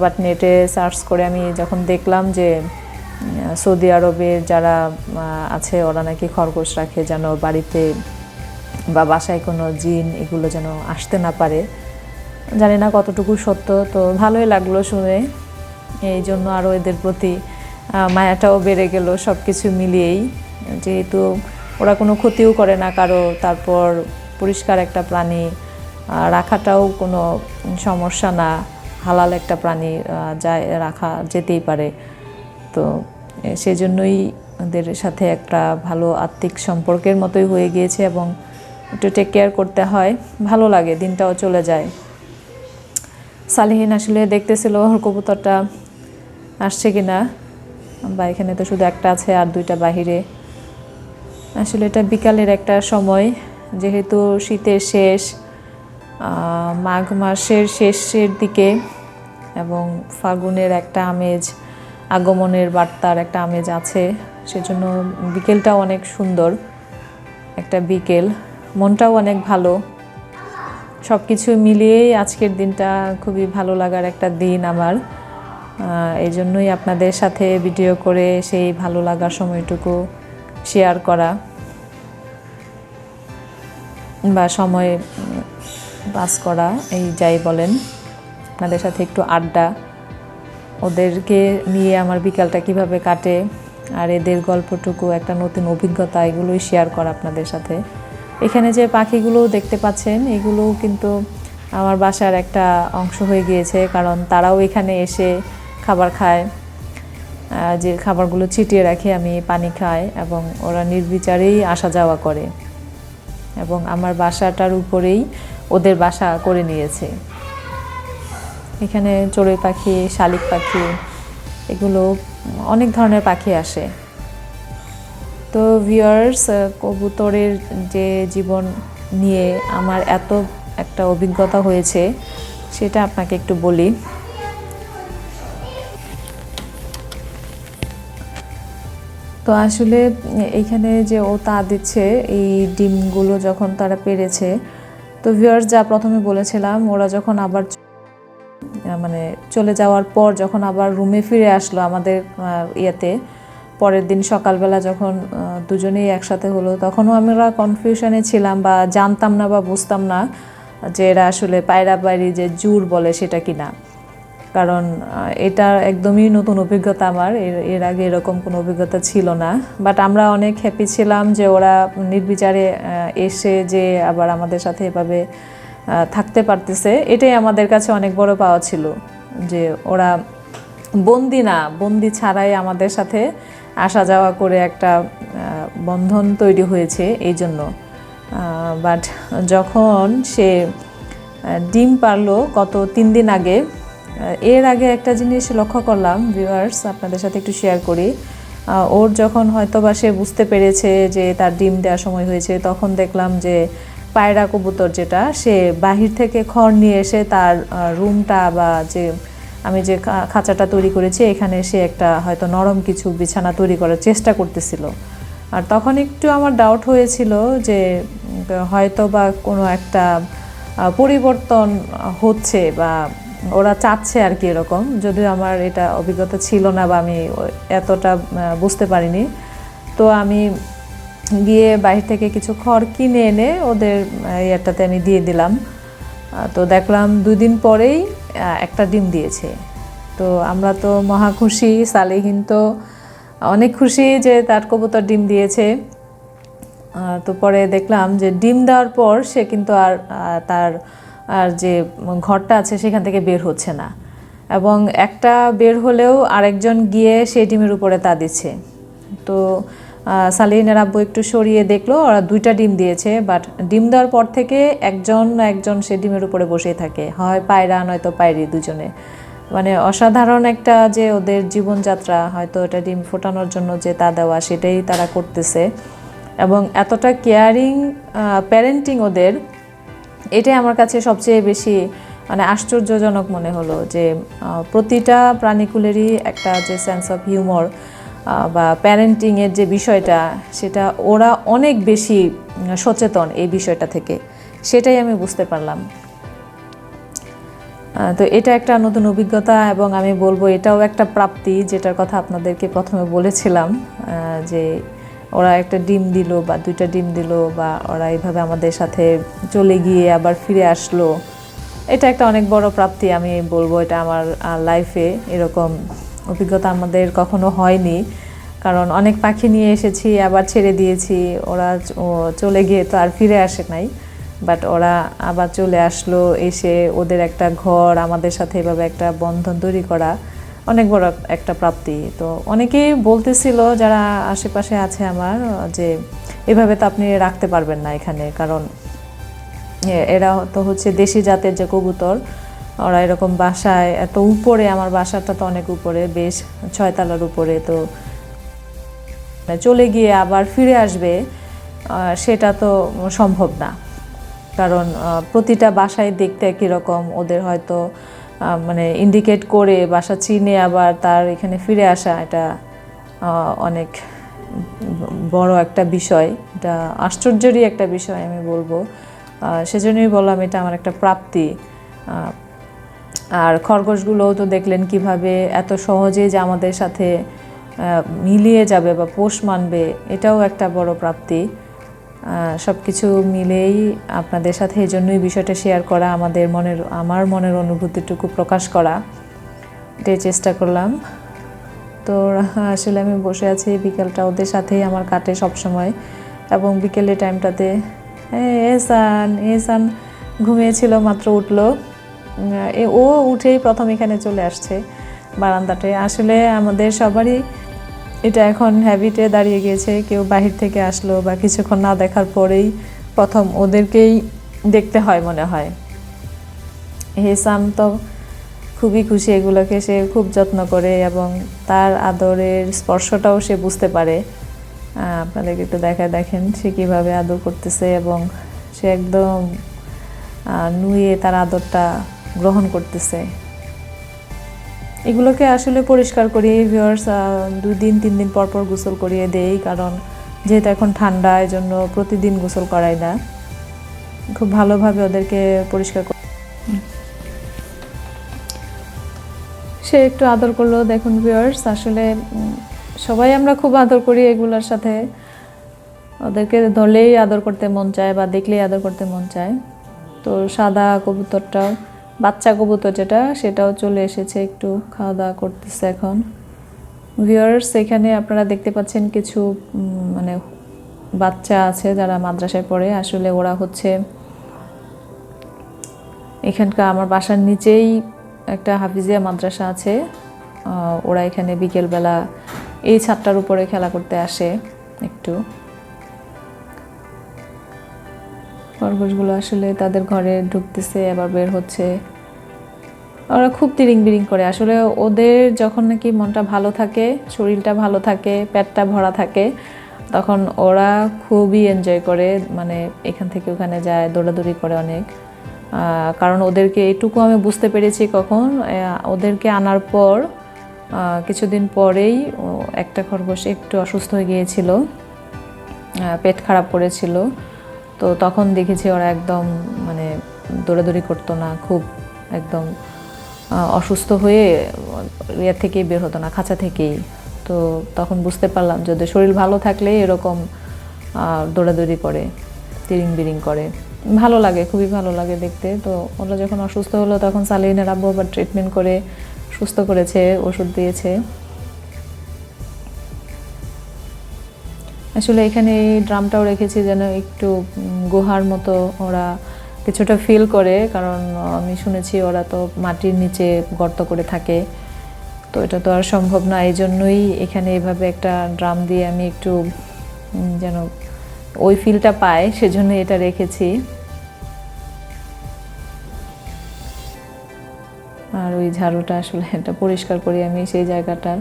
বাট নেটে সার্চ করে আমি যখন দেখলাম যে সৌদি আরবের যারা আছে ওরা নাকি খরগোশ রাখে যেন বাড়িতে বা বাসায় কোনো জিন এগুলো যেন আসতে না পারে। জানি না কতটুকু সত্য, তো ভালোই লাগলো শুনে। এই জন্য আরও এদের প্রতি মায়াটাও বেড়ে গেল সব কিছু মিলিয়েই, যেহেতু ওরা কোনো ক্ষতিও করে না কারো, তারপর পরিষ্কার একটা প্রাণী, রাখাটাও কোনো সমস্যা না, হালাল একটা প্রাণী, যায় রাখা যেতেই পারে। তো সেজন্যই ওদের সাথে একটা ভালো আত্মিক সম্পর্কের মতোই হয়ে গিয়েছে এবং একটু টেক কেয়ার করতে হয়, ভালো লাগে, দিনটাও চলে যায়। সালেহিন আসলে দেখতেছিল ওর কবুতরটা আসছে কিনা, বা এখানে তো শুধু একটা আছে আর দুইটা বাহিরে। আসলে এটা বিকালের একটা সময়, যেহেতু শীতের শেষ, মাঘ মাসের শেষের দিকে এবং ফাগুনের একটা আমেজ, আগমনের বার্তার একটা আমেজ আছে, সেজন্য বিকেলটাও অনেক সুন্দর একটা বিকেল, মনটাও অনেক ভালো। সব কিছু মিলিয়েই আজকের দিনটা খুবই ভালো লাগার একটা দিন আমার। এই জন্যই আপনাদের সাথে ভিডিও করে সেই ভালো লাগার সময়টুকু শেয়ার করা বা সময় পাস করা, এই যাই বলেন, আপনাদের সাথে একটু আড্ডা, ওদেরকে নিয়ে আমার বিকালটা কিভাবে কাটে আর এদের গল্পটুকু, একটা নতুন অভিজ্ঞতা, এগুলোই শেয়ার করা আপনাদের সাথে। এখানে যে পাখিগুলো দেখতে পাচ্ছেন, এগুলোও কিন্তু আমার বাসার একটা অংশ হয়ে গিয়েছে, কারণ তারাও এখানে এসে খাবার খায়। যে খাবারগুলো ছিটিয়ে রাখি আমি, পানি খায় এবং ওরা নির্বিচারেই আসা যাওয়া করে এবং আমার বাসাটার উপরেই ওদের বাসা করে নিয়েছে। এখানে চড়ুই পাখি, শালিক পাখি, এগুলো অনেক ধরনের পাখি আসে। তো ভিউয়ার্স, কবুতরের যে জীবন নিয়ে আমার এত একটা অভিজ্ঞতা হয়েছে, সেটা আপনাকে একটু বলি। তো আসলে এইখানে যে ও তা দিচ্ছে, এই ডিমগুলো যখন তারা পেড়েছে, তো ভিউয়ার্স যা প্রথমে বলেছিলাম, ওরা যখন আবার মানে চলে যাওয়ার পর যখন আবার রুমে ফিরে আসলো আমাদের ইয়েতে, পরের দিন সকালবেলা যখন দুজনেই একসাথে হলো, তখনও আমরা কনফিউশনে ছিলাম বা জানতাম না বা বুঝতাম না যে এরা আসলে পায়রা পায়রি যে জুড় বলে সেটা কিনা, কারণ এটা একদমই নতুন অভিজ্ঞতা আমার, এর আগে এরকম কোনো অভিজ্ঞতা ছিল না। বাট আমরা অনেক হ্যাপি ছিলাম যে ওরা নির্বিচারে এসে যে আবার আমাদের সাথে এভাবে থাকতে পারতেছে, এটাই আমাদের কাছে অনেক বড় পাওয়া ছিল, যে ওরা বন্দি ছাড়াই আমাদের সাথে আসা যাওয়া করে একটা বন্ধন তৈরি হয়েছে এই জন্য। বাট যখন সে ডিম পারলো গত 3 দিন আগে, এর আগে একটা জিনিস লক্ষ্য করলাম ভিউয়ার্স, আপনাদের সাথে একটু শেয়ার করি। ওর যখন হয়তো বা সে বুঝতে পেরেছে যে তার ডিম দেওয়ার সময় হয়েছে, তখন দেখলাম যে পায়রা কবুতর যেটা, সে বাহির থেকে খড় নিয়ে এসে তার রুমটা বা যে আমি যে খাঁচাটা তৈরি করেছি, এখানে সে একটা হয়তো নরম কিছু বিছানা তৈরি করার চেষ্টা করতেছিল। আর তখন একটু আমার ডাউট হয়েছিল যে হয়তো বা কোনো একটা পরিবর্তন হচ্ছে বা ওরা চাচ্ছে আর কি, এরকম। যদিও আমার এটা অভিজ্ঞতা ছিল না বা আমি এতটা বুঝতে পারিনি। তো আমি গিয়ে বাইরে থেকে কিছু খড় কিনে এনে ওদের ইয়েটাতে আমি দিয়ে দিলাম। তো দেখলাম 2 দিন পরেই একটা ডিম দিয়েছে। তো আমরা তো মহা খুশি, সালেহিন তো অনেক খুশি যে তার কবুতর ডিম দিয়েছে। তো পরে দেখলাম যে ডিম দেওয়ার পর সে কিন্তু আর তার যে ঘরটা আছে সেখান থেকে বের হচ্ছে না, এবং একটা বের হলেও আরেকজন গিয়ে সেই ডিমের উপরে তা দিচ্ছে। তো সালেহিনের আব্বু একটু সরিয়ে দেখলো, ওরা 2টা ডিম দিয়েছে, বাট ডিম দেওয়ার পর থেকে একজন সে ডিমের উপরে বসেই থাকে, হয় পায়রা নয়তো পায়রি, দুজনে। মানে অসাধারণ একটা যে ওদের জীবনযাত্রা, হয়তো এটা ডিম ফোটানোর জন্য যে তা দেওয়া, সেটাই তারা করতেছে, এবং এতটা কেয়ারিং প্যারেন্টিং ওদের, এটাই আমার কাছে সবচেয়ে বেশি মানে আশ্চর্যজনক মনে হলো, যে প্রতিটা প্রাণীকুলেরই একটা যে সেন্স অফ হিউমর বা প্যারেন্টিংয়ের যে বিষয়টা, সেটা ওরা অনেক বেশি সচেতন এই বিষয়টা থেকে, সেটাই আমি বুঝতে পারলাম। তো এটা একটা নতুন অভিজ্ঞতা, এবং আমি বলবো এটাও একটা প্রাপ্তি, যেটার কথা আপনাদেরকে প্রথমে বলেছিলাম, যে ওরা একটা ডিম দিল বা 2টা ডিম দিল, বা ওরা এইভাবে আমাদের সাথে চলে গিয়ে আবার ফিরে আসলো, এটা একটা অনেক বড় প্রাপ্তি আমি বলবো। এটা আমার লাইফে এরকম অভিজ্ঞতা আমাদের কখনো হয়নি, কারণ অনেক পাখি নিয়ে এসেছি, আবার ছেড়ে দিয়েছি, ওরা চলে গিয়ে তো আর ফিরে আসে নাই, বাট ওরা আবার চলে আসলো, এসে ওদের একটা ঘর, আমাদের সাথে এভাবে একটা বন্ধন তৈরি করা অনেক বড় একটা প্রাপ্তি। তো অনেকেই বলতেছিল যারা আশেপাশে আছে আমার, যে এভাবে তো আপনি রাখতে পারবেন না এখানে, কারণ এরা তো হচ্ছে দেশি জাতের যে কবুতর, ওরা এরকম বাসায় এত উপরে, আমার বাসাটা তো অনেক উপরে, বেশ 6 তলার উপরে, তো চলে গিয়ে আবার ফিরে আসবে সেটা তো সম্ভব না, কারণ প্রতিটা বাসায় দেখতে একই রকম। ওদের হয়তো মানে ইন্ডিকেট করে বাসা চিনে আবার তার এখানে ফিরে আসা, এটা অনেক বড় একটা বিষয়, এটা আশ্চর্যেরই একটা বিষয় আমি বলবো। সেজন্যই বললাম এটা আমার একটা প্রাপ্তি। আর খরগোশগুলোও তো দেখলেন কিভাবে এত সহজে যে আমাদের সাথে মিলিয়ে যাবে বা পোষ মানবে, এটাও একটা বড় প্রাপ্তি। সব কিছু মিলেই আপনাদের সাথে এই জন্যই বিষয়টা শেয়ার করা, আমার মনের অনুভূতিটুকু প্রকাশ করা, এটাই চেষ্টা করলাম। তো আসলে আমি বসে আছি, বিকেলটা ওদের সাথেই আমার কাটে সবসময়। এবং বিকেলের টাইমটাতে এসান ঘুমিয়েছিল, মাত্র উঠলো। ও উঠেই প্রথম এখানে চলে আসছে বারান্দাতে। আসলে আমাদের সবারই এটা এখন হ্যাবিটে দাঁড়িয়ে গিয়েছে, কেউ বাহির থেকে আসলো বা কিছুক্ষণ না দেখার পরেই প্রথম ওদেরকেই দেখতে হয় মনে হয়। হেসাম তো খুবই খুশি, এগুলোকে সে খুব যত্ন করে এবং তার আদরের স্পর্শটাও সে বুঝতে পারে। আপনাদেরকে একটু দেখেন সে কীভাবে আদর করতেছে এবং সে একদম নুয়ে তার আদরটা গ্রহণ করতেছে। এগুলোকে আসলে পরিষ্কার করি ভিউয়ার্স, 2 দিন 3 দিন পর পর গোসল করিয়ে দেই, কারণ যেহেতু এখন ঠান্ডা, এই জন্য প্রতিদিন গোসল করাই না। খুব ভালোভাবে ওদেরকে পরিষ্কার করি। সে একটু আদর করলো। দেখুন ভিউয়ার্স, আসলে সবাই আমরা খুব আদর করি এগুলোর সাথে, ওদেরকে ধরলেই আদর করতে মন চায় বা দেখলেই আদর করতে মন চায়। তো সাদা কবুতরটাও, বাচ্চা কবুতর যেটা, সেটাও চলে এসেছে, একটু খাওয়া দাওয়া করতেছে এখন। ভিউয়ার্স, এখানে আপনারা দেখতে পাচ্ছেন কিছু মানে বাচ্চা আছে যারা মাদ্রাসায় পড়ে। আসলে ওরা হচ্ছে এখানকার আমার বাসার নিচেই একটা হাফিজিয়া মাদ্রাসা আছে, ওরা এখানে বিকেলবেলা এই ছাদটার উপরে খেলা করতে আসে। একটু খরগোশগুলো আসলে তাদের ঘরে ঢুকতেছে আবার বের হচ্ছে, ওরা খুব তিরিং বিরিং করে। আসলে ওদের যখন নাকি মনটা ভালো থাকে, শরীরটা ভালো থাকে, পেটটা ভরা থাকে, তখন ওরা খুবই এনজয় করে, মানে এখান থেকে ওখানে যায়, দৌড়াদৌড়ি করে অনেক। কারণ ওদেরকে এইটুকু আমি বুঝতে পেরেছি কখন, ওদেরকে আনার পর কিছুদিন পরেই একটা খরগোশ একটু অসুস্থ হয়ে গিয়েছিল, পেট খারাপ করেছিল। তো তখন দেখেছি ওরা একদম মানে দৌড়াদৌড়ি করতো না, খুব একদম অসুস্থ হয়ে ইয়ে থেকেই বের হতো না, খাঁচা থেকেই। তো তখন বুঝতে পারলাম যে ওদের শরীর ভালো থাকলে এরকম দৌড়াদৌড়ি করে, তিরিং বিরিং করে, ভালো লাগে, খুবই ভালো লাগে দেখতে। তো ওরা যখন অসুস্থ হলো তখন সালিনের আব্বু আবার ট্রিটমেন্ট করে সুস্থ করেছে, ওষুধ দিয়েছে। আসলে এখানে এই ড্রামটাও রেখেছি যেন একটু গুহার মতো ওরা কিছুটা ফিল করে, কারণ আমি শুনেছি ওরা তো মাটির নিচে গর্ত করে থাকে, তো এটা তো আর সম্ভব না। এই জন্যই এখানে এভাবে একটা ড্রাম দিয়ে আমি একটু যেন ওই ফিলটা পায়, সেজন্য এটা রেখেছি। আর ওই ঝাড়ুটা আসলে এটা পরিষ্কার করি আমি সেই জায়গাটার।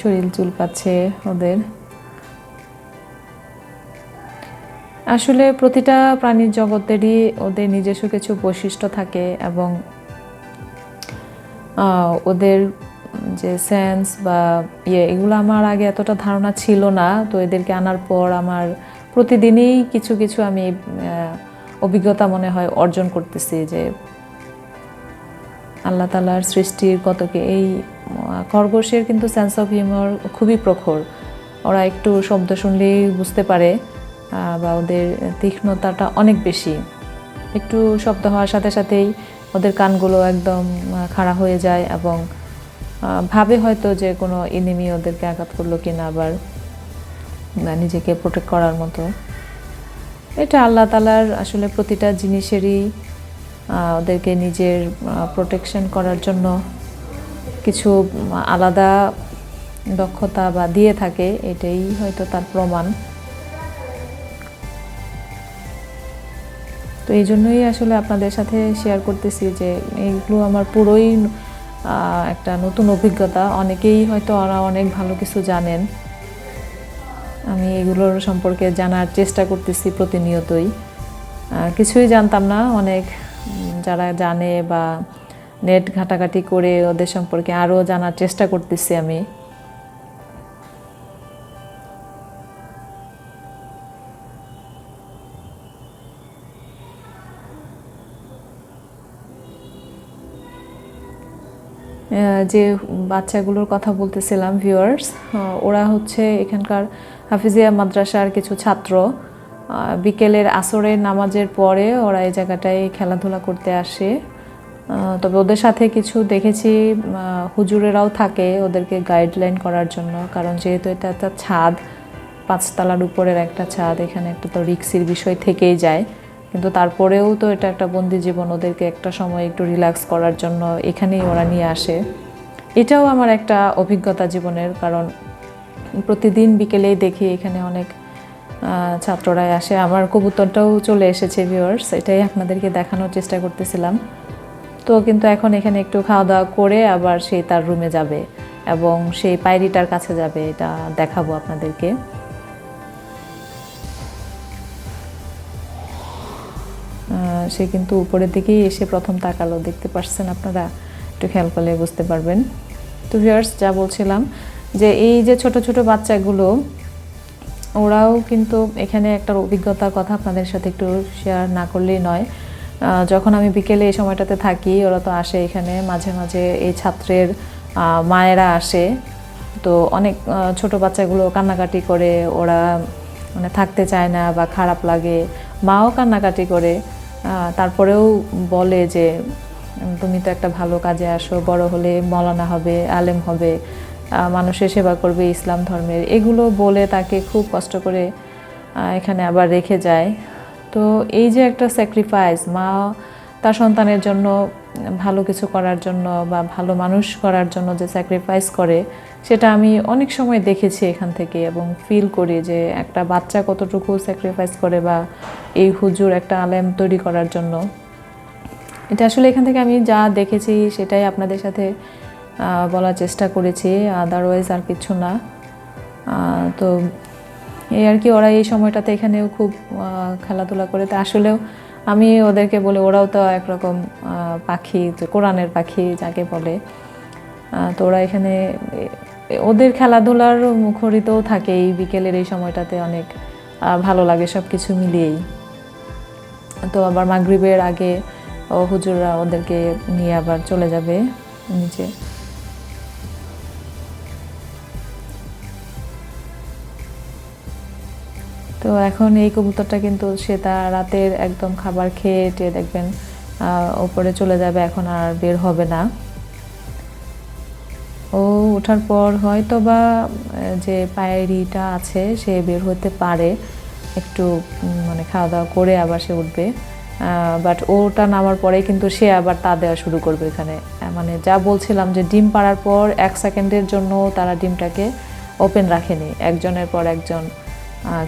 শরীর চুল পাচ্ছে ওদের। আসলে প্রতিটা প্রাণীর জগতেরই ওদের নিজস্ব কিছু বৈশিষ্ট্য থাকে এবং ওদের যে সেন্স বা এগুলো আমার আগে এতটা ধারণা ছিল না। তো এদেরকে আনার পর আমার প্রতিদিনই কিছু কিছু আমি অভিজ্ঞতা মনে হয় অর্জন করতেছি, যে আল্লাহ তাআলার সৃষ্টির কতকে। এই খরগোশের কিন্তু সেন্স অফ হিউমার খুবই প্রখর, ওরা একটু শব্দ শুনলেই বুঝতে পারে, বা ওদের তীক্ষ্ণতাটা অনেক বেশি। একটু শব্দ হওয়ার সাথে সাথেই ওদের কানগুলো একদম খাড়া হয়ে যায় এবং ভাবে হয়তো যে কোনো এনিমি ওদেরকে আঘাত করলো কিনা, আবার নিজেকে প্রোটেক্ট করার মতো। এটা আল্লাহ তাআলার আসলে প্রতিটা জিনিসেরই ওদেরকে নিজের প্রোটেকশন করার জন্য কিছু আলাদা দক্ষতা বা দিয়ে থাকে, এটাই হয়তো তার প্রমাণ। তো এই জন্যই আসলে আপনাদের সাথে শেয়ার করতেছি যে এইগুলো আমার পুরোই একটা নতুন অভিজ্ঞতা। অনেকেই হয়তো ওরা অনেক ভালো কিছু জানেন, আমি এগুলোর সম্পর্কে জানার চেষ্টা করতেছি প্রতিনিয়তই। কিছুই জানতাম না, অনেক যারা জানে বা নেট ঘাটাঘাটি করে ওদের সম্পর্কে আরও জানার চেষ্টা করতেছি আমি। যে বাচ্চাগুলোর কথা বলতেছিলাম ভিউয়ার্স, ওরা হচ্ছে এখানকার হাফিজিয়া মাদ্রাসার কিছু ছাত্র। বিকেলের আসরের নামাজের পরে ওরা এই জায়গাটায় খেলাধুলা করতে আসে। তবে ওদের সাথে কিছু দেখেছি হুজুরেরাও থাকে ওদেরকে গাইডলাইন করার জন্য, কারণ যেহেতু এটা একটা ছাদ, 5 তলার উপরের একটা ছাদ, এখানে একটা তো রিস্কের বিষয় থেকেই যায়। কিন্তু তারপরেও তো এটা একটা বন্দি জীবন, ওদেরকে একটা সময় একটু রিল্যাক্স করার জন্য এখানেই ওরা নিয়ে আসে। এটাও আমার একটা অভিজ্ঞতা জীবনের, কারণ প্রতিদিন বিকেলেই দেখি এখানে অনেক ছাত্ররাই আসে। আমার কবুতরটাও চলে এসেছে ভিউয়ার্স, এটাই আপনাদেরকে দেখানোর চেষ্টা করতেছিলাম। তো কিন্তু এখন এখানে একটু খাওয়া দাওয়া করে আবার সে তার রুমে যাবে এবং সেই পায়রিটার কাছে যাবে, এটা দেখাবো আপনাদেরকে। সে কিন্তু উপরের দিকেই এসে প্রথম তাকালো, দেখতে পাচ্ছেন আপনারা, একটু খেয়াল করলে বুঝতে পারবেন। তো ভিউয়ার্স, যা বলছিলাম যে এই যে ছোট ছোট বাচ্চাগুলো, ওরাও কিন্তু এখানে একটা অভিজ্ঞতার কথা আপনাদের সাথে একটু শেয়ার না করলেই নয়। যখন আমি বিকেলে এই সময়টাতে থাকি, ওরা তো আসে এখানে মাঝে মাঝে, এই ছাত্রের মায়েরা আসে। তো অনেক ছোট বাচ্চাগুলো কান্নাকাটি করে, ওরা মানে থাকতে চায় না বা খারাপ লাগে, মাও কান্নাকাটি করে। তারপরেও বলে যে তুমি তো একটা ভালো কাজে আসো, বড় হলে মওলানা হবে, আলেম হবে, মানুষের সেবা করবে ইসলাম ধর্মের, এগুলো বলে তাকে খুব কষ্ট করে এখানে আবার রেখে যায়। তো এই যে একটা স্যাক্রিফাইস, মা তার সন্তানের জন্য ভালো কিছু করার জন্য বা ভালো মানুষ করার জন্য যে স্যাক্রিফাইস করে, সেটা আমি অনেক সময় দেখেছি এখান থেকে এবং ফিল করি যে একটা বাচ্চা কতটুকু স্যাক্রিফাইস করে, বা এই হুজুর একটা আলেম তৈরি করার জন্য। এটা আসলে এখান থেকে আমি যা দেখেছি সেটাই আপনাদের সাথে বলার চেষ্টা করেছি, আদারওয়াইজ আর কিছু না। তো এই আর কি, ওরা এই সময়টাতে এখানেও খুব খেলাধুলা করে। তো আসলেও আমি ওদেরকে বলি, ওরাও তো একরকম পাখি, কোরআনের পাখি যাকে বলে। তো ওরা এখানে ওদের খেলাধুলার মুখরিতও থাকে এই বিকেলের এই সময়টাতে, অনেক ভালো লাগে সব কিছু মিলিয়েই। তো আবার মাগরিবের আগে হুজুররা ওদেরকে নিয়ে আবার চলে যাবে নিচে। তো এখন এই কবুতরটা কিন্তু সে তার রাতের একদম খাবার খেয়ে টেয়ে দেখবেন উপরে চলে যাবে, এখন আর বের হবে না। ও ওঠার পর হয়তো বা যে পায়রিটা আছে সে বের হতে পারে, একটু মানে খাওয়া দাওয়া করে আবার সে উঠবে। বাট ওটা নামার পরে কিন্তু সে আবার তা দেওয়া শুরু করবে এখানে। মানে যা বলছিলাম যে ডিম পাড়ার পর 1 সেকেন্ডের জন্য তারা ডিমটাকে ওপেন রাখেনি, একজনের পর একজন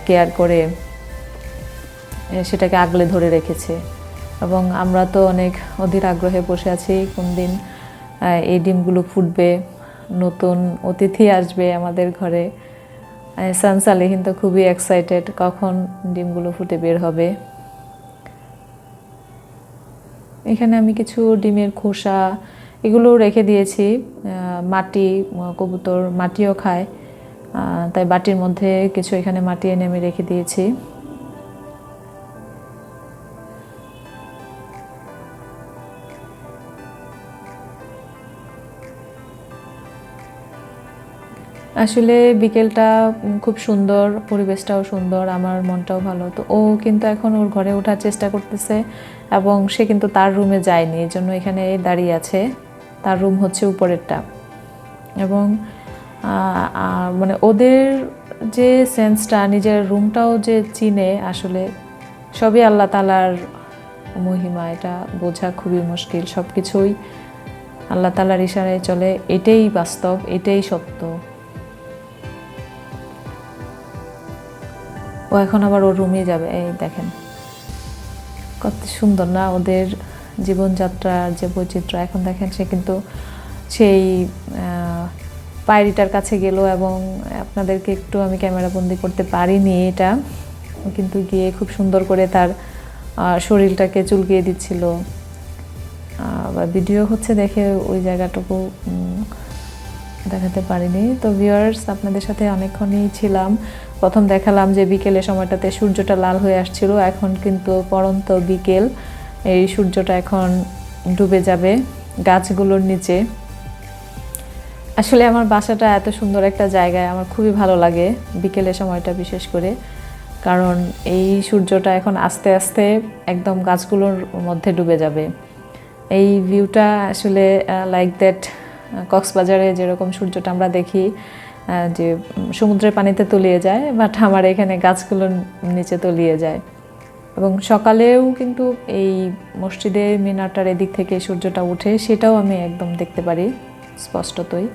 কেয়ার করে সেটাকে আগলে ধরে রেখেছে। এবং আমরা তো অনেক অধীর আগ্রহে বসে আছি কোন দিন এই ডিমগুলো ফুটবে, নতুন অতিথি আসবে আমাদের ঘরে। সানসালি কিন্তু খুবই এক্সাইটেড কখন ডিমগুলো ফুটে বের হবে। এখানে আমি কিছু ডিমের খোসা এগুলো রেখে দিয়েছি, মাটি, কবুতর মাটিও খায়, তাই বাটির মধ্যে কিছু এখানে মাটি এনে আমি রেখে দিয়েছি। আসলে বিকেলটা খুব সুন্দর, পরিবেশটাও সুন্দর, আমার মনটাও ভালো। তো ও কিন্তু এখন ওর ঘরে ওঠার চেষ্টা করতেছে এবং সে কিন্তু তার রুমে যায়নি, এই জন্য এখানে দাঁড়িয়ে আছে। তার রুম হচ্ছে উপরেরটা। এবং মানে ওদের যে সেন্সটা, নিজের রুমটাও যে চিনে, আসলে সবই আল্লাহ তাআলার মহিমা, এটা বোঝা খুবই মুশকিল। সব কিছুই আল্লাহ তাআলার ইশারায় চলে, এটাই বাস্তব, এটাই সত্য। ও এখন আবার ওর রুমে যাবে, এই দেখেন। কত সুন্দর না ওদের জীবনযাত্রার যে বৈচিত্র্য। এখন দেখেন সে কিন্তু সেই পায়রিটার কাছে গেল এবং আপনাদেরকে একটু আমি ক্যামেরা বন্দি করতে পারিনি এটা, কিন্তু গিয়ে খুব সুন্দর করে তার শরীরটাকে চুলকিয়ে দিচ্ছিল। বা ভিডিও হচ্ছে দেখে ওই জায়গাটুকু দেখাতে পারিনি। তো ভিউয়ার্স, আপনাদের সাথে অনেকক্ষণই ছিলাম। প্রথম দেখালাম যে বিকেলের সময়টাতে সূর্যটা লাল হয়ে আসছিল, এখন কিন্তু পড়ন্ত বিকেল, এই সূর্যটা এখন ডুবে যাবে গাছগুলোর নিচে। আসলে আমার বাসাটা এত সুন্দর একটা জায়গায়, আমার খুবই ভালো লাগে বিকেলের সময়টা বিশেষ করে, কারণ এই সূর্যটা এখন আস্তে আস্তে একদম গাছগুলোর মধ্যে ডুবে যাবে। এই ভিউটা আসলে লাইক দ্যাট কক্সবাজারে যেরকম সূর্যটা আমরা দেখি যে সমুদ্রের পানিতে তলিয়ে যায়, বাট আমার এখানে গাছগুলোর নিচে তলিয়ে যায়। এবং সকালেও কিন্তু এই মসজিদের মিনারটার এদিক থেকে সূর্যটা উঠে, সেটাও আমি একদম দেখতে পারি স্পষ্টতই।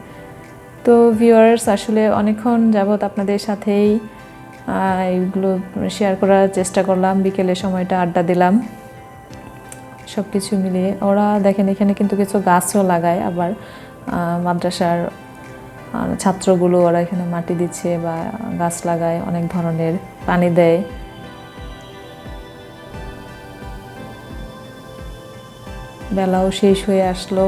তো ভিউয়ার্স, আসলে অনেকক্ষণ যাবৎ আপনাদের সাথেই এইগুলো শেয়ার করার চেষ্টা করলাম, বিকেলের সময়টা আড্ডা দিলাম সব কিছু মিলিয়ে। ওরা দেখেন এখানে কিন্তু কিছু গাছও লাগায়, আবার মাদ্রাসার ছাত্রগুলো ওরা এখানে মাটি দিচ্ছে বা গাছ লাগায়, অনেক ধরনের পানি দেয়। বেলাও শেষ হয়ে আসলো,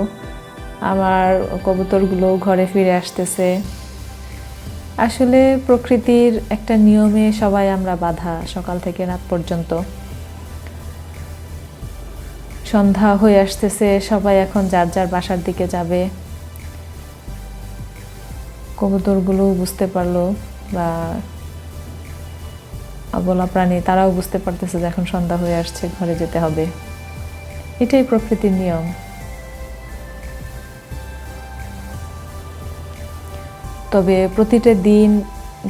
আমার কবুতরগুলো ঘরে ফিরে আসতেছে। আসলে প্রকৃতির একটা নিয়মে সবাই আমরা বাঁধা, সকাল থেকে রাত পর্যন্ত। সন্ধ্যা হয়ে আসতেছে, সবাই এখন যার যার বাসার দিকে যাবে। কবুতরগুলো বুঝতে পারলো, বা অবলা প্রাণী তারাও বুঝতে পারতেছে যে এখন সন্ধ্যা হয়ে আসছে, ঘরে যেতে হবে। এটাই প্রকৃতির নিয়ম। তবে প্রতিটা দিন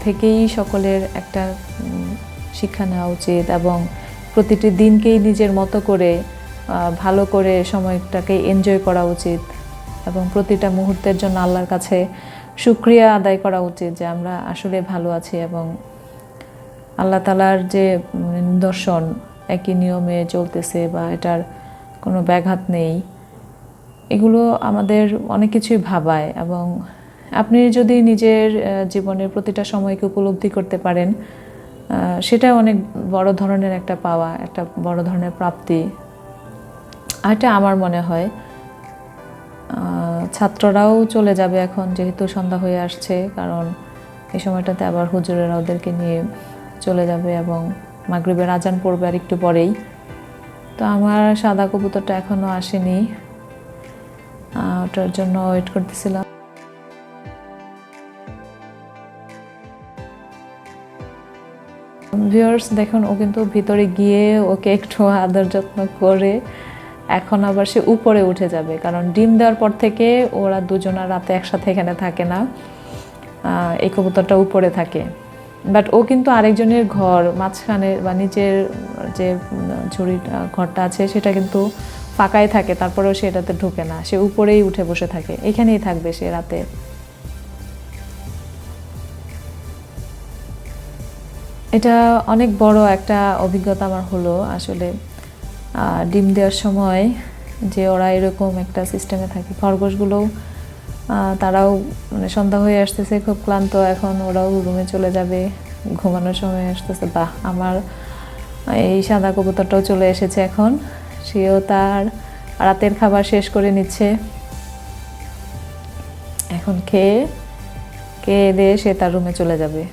থেকেই সকলের একটা শিক্ষা নেওয়া উচিত, এবং প্রতিটি দিনকেই নিজের মতো করে ভালো করে সময়টাকে এনজয় করা উচিত, এবং প্রতিটা মুহূর্তের জন্য আল্লাহর কাছে শুকরিয়া আদায় করা উচিত যে আমরা আসলে ভালো আছি, এবং আল্লাহ তাআলার যে নিদর্শন একই নিয়মে চলতেছে বা এটার কোনো ব্যাঘাত নেই, এগুলো আমাদের অনেক কিছুই ভাবায়। এবং আপনি যদি নিজের জীবনের প্রতিটা সময়কে উপলব্ধি করতে পারেন, সেটা অনেক বড় ধরনের একটা পাওয়া, একটা বড় ধরনের প্রাপ্তি। এটা আমার মনে হয়। ছাত্ররাও চলে যাবে এখন, যেহেতু সন্ধ্যা হয়ে আসছে, কারণ এই সময়টাতে আবার হুজুরেরা ওদেরকে নিয়ে চলে যাবে এবং মাগরিবের আজান পড়বে আর একটু পরেই। তো আমার সাদা কবুতরটা এখনও আসেনি, ওটার জন্য ওয়েট করতেছিলাম। ভিউয়ার্স দেখুন, ও কিন্তু ভিতরে গিয়ে ওকে একটু আদর যত্ন করে এখন আবার সে উপরে উঠে যাবে, কারণ ডিম দেওয়ার পর থেকে ওরা দুজনা রাতে একসাথে এখানে থাকে না, এই কবুতরটা উপরে থাকে। বাট ও কিন্তু আরেকজনের ঘর মাঝখানে বা নিচের যে ঝুড়ি ঘরটা আছে সেটা কিন্তু ফাঁকাই থাকে, তারপরেও সে এটাতে ঢুকে না, সে উপরেই উঠে বসে থাকে, এখানেই থাকবে সে রাতে। এটা অনেক বড় একটা অভিজ্ঞতা আমার হলো আসলে। ডিম দেওয়ার সময় যে ওরা এরকম একটা সিস্টেমে থাকে, খরগোশগুলোও তারাও মানে সন্ধ্যা হয়ে আসতেছে, খুব ক্লান্ত, এখন ওরাও রুমে চলে যাবে, ঘুমানোর সময় আসতেছে। বাহ, আমার এই সাদা কবুতরটাও চলে এসেছে এখন, সেও তার রাতের খাবার শেষ করে নিচ্ছে। এখন খেয়ে দিয়ে সে তার রুমে চলে যাবে।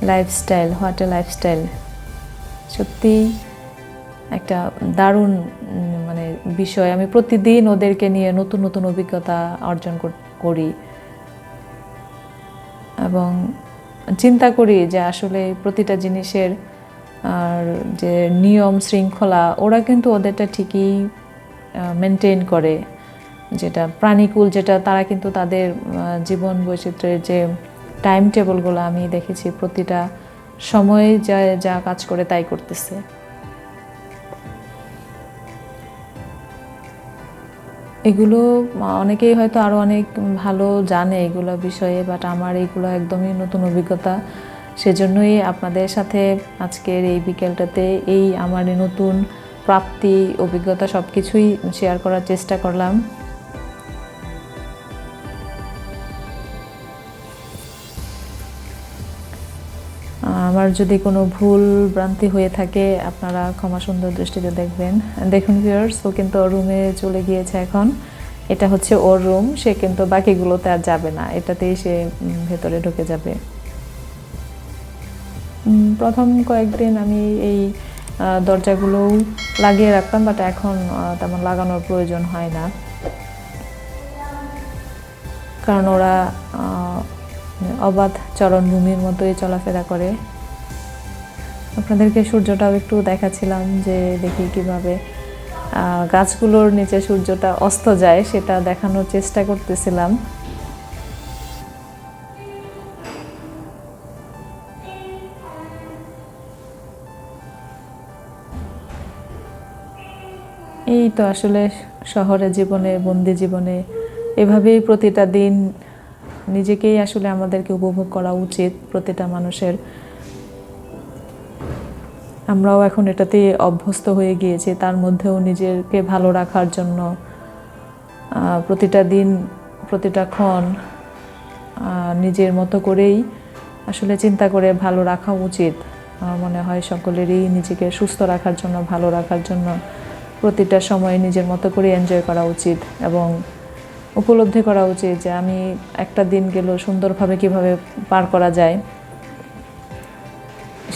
Lifestyle, what a lifestyle! সত্যি একটা দারুণ মানে বিষয়। আমি প্রতিদিন ওদেরকে নিয়ে নতুন নতুন অভিজ্ঞতা অর্জন করি এবং চিন্তা করি যে আসলে প্রতিটা জিনিসের আর যে নিয়ম শৃঙ্খলা, ওরা কিন্তু ওদেরটা ঠিকই মেনটেন করে, যেটা প্রাণীকুল, যেটা তারা কিন্তু তাদের জীবন বৈচিত্র্যের যে টাইম টেবলগুলো আমি দেখেছি প্রতিটা সময়ে যা কাজ করে তাই করতেছে। এগুলো অনেকেই হয়তো আরও অনেক ভালো জানে এগুলো বিষয়ে, বাট আমার এইগুলো একদমই নতুন অভিজ্ঞতা। সেজন্যই আপনাদের সাথে আজকের এই বিকেলটাতে এই আমার নতুন প্রাপ্তি অভিজ্ঞতা সব কিছুই শেয়ার করার চেষ্টা করলাম। আমার যদি কোনো ভুল ভ্রান্তি হয়ে থাকে আপনারা ক্ষমা সুন্দর দৃষ্টিতে দেখবেন। দেখুন ভিউয়ার্স, ও কিন্তু ওর রুমে চলে গিয়েছে এখন। এটা হচ্ছে ওর রুম, সে কিন্তু বাকিগুলোতে আর যাবে না, এটাতেই সে ভেতরে ঢুকে যাবে। প্রথম কয়েকদিন আমি এই দরজাগুলোও লাগিয়ে রাখতাম, বাট এখন তেমন লাগানোর প্রয়োজন হয় না, কারণ ওরা অবাধ চরণভূমির মতোই চলাফেরা করে। আপনাদেরকে সূর্যটাও একটু দেখাচ্ছিলাম, যে দেখি কিভাবে গাছগুলোর নিচে সূর্যটা অস্ত যায়, সেটা দেখানোর চেষ্টা করতেছিলাম। এই তো আসলে শহরের জীবনে, বন্দি জীবনে এভাবেই প্রতিটা দিন নিজেকেই আসলে আমাদেরকে উপভোগ করা উচিত, প্রতিটা মানুষের। আমরাও এখন এটাতে অভ্যস্ত হয়ে গিয়েছি, তার মধ্যেও নিজেকে ভালো রাখার জন্য প্রতিটা দিন, প্রতিটা ক্ষণ নিজের মতো করেই আসলে চিন্তা করে ভালো রাখা উচিত। আমার মনে হয় সকলেরই নিজেকে সুস্থ রাখার জন্য, ভালো রাখার জন্য প্রতিটা সময় নিজের মতো করে এনজয় করা উচিত এবং উপলব্ধি করা উচিত যে আমি একটা দিন গেল সুন্দরভাবে কিভাবে পার করা যায়,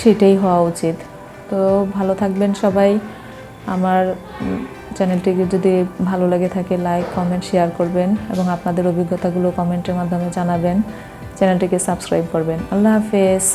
সেটাই হওয়া উচিত। তো ভালো থাকবেন সবাই। আমার চ্যানেলটিকে যদি ভালো লাগে থাকে লাইক, কমেন্ট, শেয়ার করবেন এবং আপনাদের অভিজ্ঞতাগুলো কমেন্টের মাধ্যমে জানাবেন। চ্যানেলটিকে সাবস্ক্রাইব করবেন। আল্লাহ হাফেজ।